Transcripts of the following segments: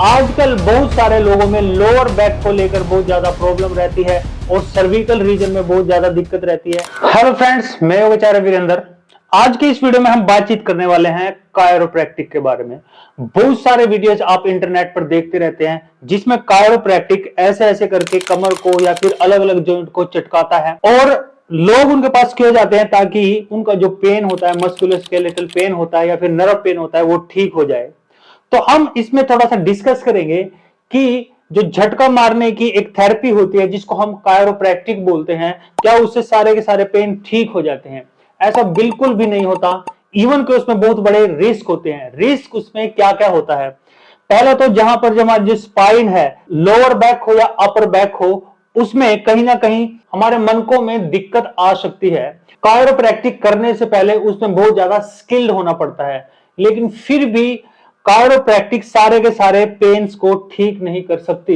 आजकल बहुत सारे लोगों में लोअर बैक को लेकर बहुत ज्यादा प्रॉब्लम रहती है और सर्विकल रीजन में बहुत ज्यादा दिक्कत रहती है। हेलो फ्रेंड्स, मैं योगाचार्य वीरेंद्र। आज की इस वीडियो में हम बातचीत करने वाले हैं कायरोप्रैक्टिक के बारे में। बहुत सारे वीडियोस आप इंटरनेट पर देखते रहते हैं जिसमें कायरोप्रैक्टिक ऐसे ऐसे करके कमर को या फिर अलग अलग जॉइंट को चटकाता है और लोग उनके पास क्यों जाते हैं ताकि उनका जो पेन होता है, मस्कुलोस्केलेटल पेन होता है या फिर नर्व पेन होता है, वो ठीक हो जाए। तो हम इसमें थोड़ा सा डिस्कस करेंगे कि जो झटका मारने की एक थेरेपी होती है जिसको हम कायरोप्रैक्टिक बोलते हैं, क्या उससे सारे के सारे पेन ठीक हो जाते हैं? ऐसा बिल्कुल भी नहीं होता। इवन कि उसमें बहुत बड़े रिस्क होते हैं। रिस्क उसमें क्या क्या होता है? पहले तो जहां पर हमारी जो स्पाइन है, लोअर बैक हो या अपर बैक हो, उसमें कहीं ना कहीं हमारे मनकों में दिक्कत आ सकती है। कायरोप्रैक्टिक करने से पहले उसमें बहुत ज्यादा स्किल्ड होना पड़ता है, लेकिन फिर भी कायरोप्रैक्टिक सारे के सारे पेन्स को ठीक नहीं कर सकती।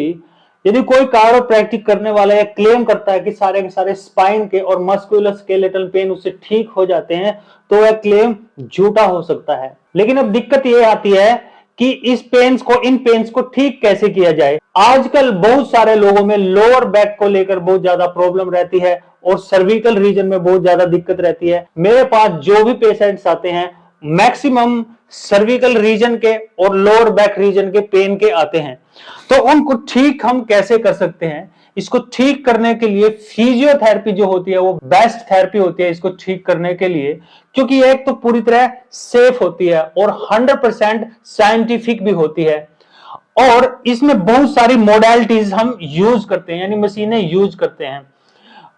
यदि कोई कायरोप्रैक्टिक करने वाला यह क्लेम करता है कि सारे के सारे स्पाइन के और मस्कुलोस्केलेटल पेन उससे ठीक हो जाते हैं, तो वह क्लेम झूठा हो सकता है। लेकिन अब दिक्कत यह आती है कि इन पेन्स को ठीक कैसे किया जाए। आजकल बहुत सारे लोगों में लोअर बैक को लेकर बहुत ज्यादा प्रॉब्लम रहती है और सर्विकल रीजन में बहुत ज्यादा दिक्कत रहती है। मेरे पास जो भी पेशेंट्स आते हैं, मैक्सिमम सर्विकल रीजन के और लोअर बैक रीजन के पेन के आते हैं। तो उनको ठीक हम कैसे कर सकते हैं? इसको ठीक करने के लिए फिजियोथेरेपी जो होती है वो बेस्ट थेरेपी होती है इसको ठीक करने के लिए, क्योंकि एक तो पूरी तरह सेफ होती है और 100% साइंटिफिक भी होती है। और इसमें बहुत सारी मोडालिटीज हम यूज करते हैं, यानी मशीनें यूज करते हैं,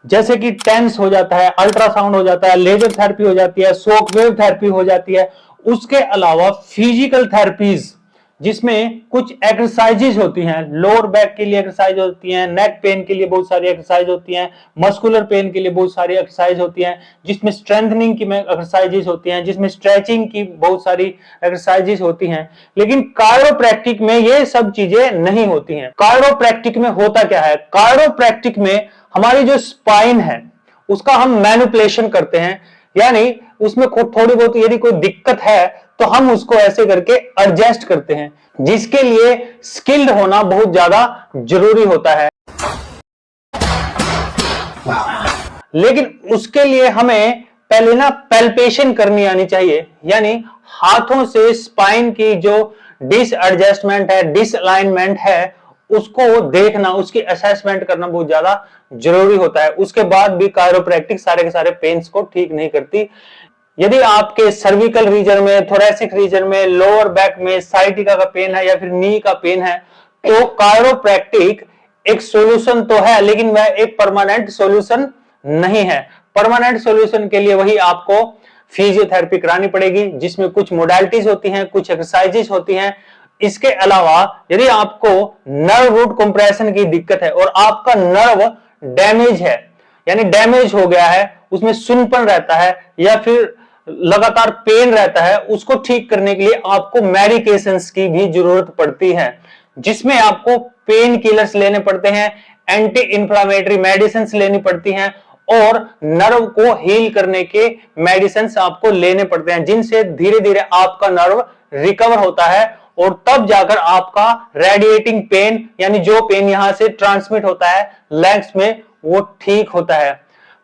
जैसे कि टेंस हो जाता है, अल्ट्रासाउंड हो जाता है, लेजर थेरेपी हो जाती है, शॉकवेव थेरेपी हो जाती है। उसके अलावा फिजिकल थेरेपीज जिसमें कुछ एक्सरसाइजेज होती हैं, लोअर बैक के लिए एक्सरसाइज होती हैं, नेक पेन के लिए बहुत सारी एक्सरसाइज होती हैं, मस्कुलर पेन के लिए बहुत सारी एक्सरसाइज होती हैं, जिसमें स्ट्रेंथनिंग की एक्सरसाइजेज होती हैं, जिसमें स्ट्रेचिंग की बहुत सारी एक्सरसाइजेज होती हैं। लेकिन कायरोप्रैक्टिक में ये सब चीजें नहीं होती हैं। कायरोप्रैक्टिक में होता क्या है? कायरोप्रैक्टिक में हमारी जो स्पाइन है उसका हम मैनिपुलेशन करते हैं, यानी उसमें थोड़ी बहुत यदि कोई दिक्कत है तो हम उसको ऐसे करके एडजस्ट करते हैं, जिसके लिए स्किल्ड होना बहुत ज्यादा जरूरी होता है। लेकिन उसके लिए हमें पहले ना पैल्पेशन करनी आनी चाहिए, यानी हाथों से स्पाइन की जो डिसएडजस्टमेंट है, डिसअलाइनमेंट है, उसको देखना, उसकी असेसमेंट करना बहुत ज्यादा जरूरी होता है। उसके बाद भी कायरोप्रैक्टिक सारे के सारे पेन्स को ठीक नहीं करती। यदि आपके सर्विकल रीजन में, थोरेसिक रीजन में, लोअर बैक में साइटिका का पेन है या फिर नी का पेन है, तो कायरोप्रैक्टिक एक सॉल्यूशन तो है, लेकिन वह एक परमानेंट सॉल्यूशन नहीं है। परमानेंट सॉल्यूशन के लिए वही आपको फिजियोथेरेपी करानी पड़ेगी, जिसमें कुछ मोडालिटीज होती हैं, कुछ एक्सरसाइजेस होती हैं। इसके अलावा यदि आपको नर्व रूट कंप्रेशन की दिक्कत है और आपका नर्व डैमेज है, यानी डैमेज हो गया है, उसमें सुनपन रहता है या फिर लगातार पेन रहता है, उसको ठीक करने के लिए आपको मेडिकेशंस की भी जरूरत पड़ती है, जिसमें आपको पेन किलर्स लेने पड़ते हैं, एंटी इंफ्लेमेटरी मेडिसिन लेनी पड़ती हैं और नर्व को हील करने के मेडिसिन आपको लेने पड़ते हैं, जिनसे धीरे धीरे आपका नर्व रिकवर होता है और तब जाकर आपका रेडिएटिंग पेन, यानी जो पेन यहां से ट्रांसमिट होता है लेग्स में, वो ठीक होता है।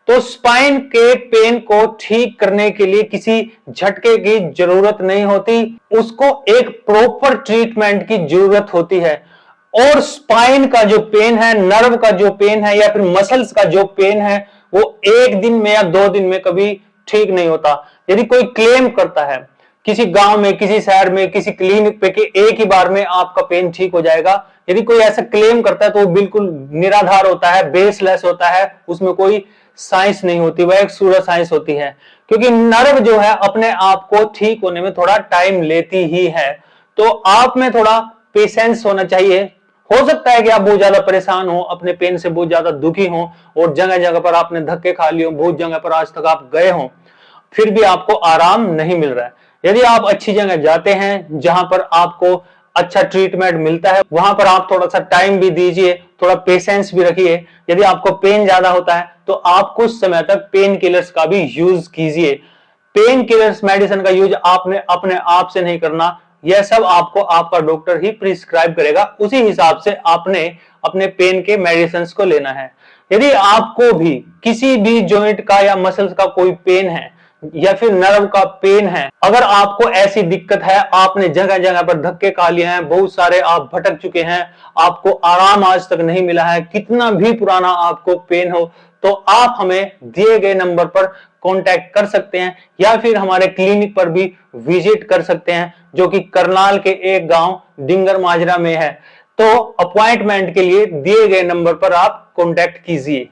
तो स्पाइन के पेन को ठीक करने के लिए किसी झटके की जरूरत नहीं होती, उसको एक प्रॉपर ट्रीटमेंट की जरूरत होती है। और स्पाइन का जो पेन है, नर्व का जो पेन है या फिर मसल्स का जो पेन है, वो एक दिन में या 2 दिन में कभी ठीक नहीं होता। यदि कोई क्लेम करता है किसी गांव में, किसी शहर में, किसी क्लिनिक पे कि एक ही बार में आपका पेन ठीक हो जाएगा, यदि कोई ऐसा क्लेम करता है तो वो बिल्कुल निराधार होता है, बेसलेस होता है, उसमें कोई साइंस नहीं होती, वह एक सूडो साइंस होती है। क्योंकि नर्व जो है अपने आप को ठीक होने में थोड़ा टाइम लेती ही है। तो आप में थोड़ा पेशेंस होना चाहिए। हो सकता है कि आप बहुत ज्यादा परेशान हो, अपने पेन से बहुत ज्यादा दुखी हो और जगह जगह पर आपने धक्के खा लिए हो, बहुत जगह पर आज तक आप गए हो, फिर भी आपको आराम नहीं मिल रहा है। यदि आप अच्छी जगह जाते हैं जहां पर आपको अच्छा ट्रीटमेंट मिलता है, वहां पर आप थोड़ा सा टाइम भी दीजिए, थोड़ा पेशेंस भी रखिए। यदि आपको पेन ज्यादा होता है तो आप कुछ समय तक पेन किलर्स का भी यूज कीजिए। पेन किलर्स मेडिसिन का यूज आपने अपने आप से नहीं करना, यह सब आपको आपका डॉक्टर ही प्रिस्क्राइब करेगा। उसी हिसाब से आपने अपने पेन के मेडिसिन को लेना है। यदि आपको भी किसी भी जॉइंट का या मसल्स का कोई पेन है या फिर नर्व का पेन है, अगर आपको ऐसी दिक्कत है, आपने जगह जगह पर धक्के खा लिए हैं, बहुत सारे आप भटक चुके हैं, आपको आराम आज तक नहीं मिला है, कितना भी पुराना आपको पेन हो, तो आप हमें दिए गए नंबर पर कांटेक्ट कर सकते हैं या फिर हमारे क्लिनिक पर भी विजिट कर सकते हैं, जो कि करनाल के एक गांव डिंगर माजरा में है। तो अपॉइंटमेंट के लिए दिए गए नंबर पर आप कांटेक्ट कीजिए।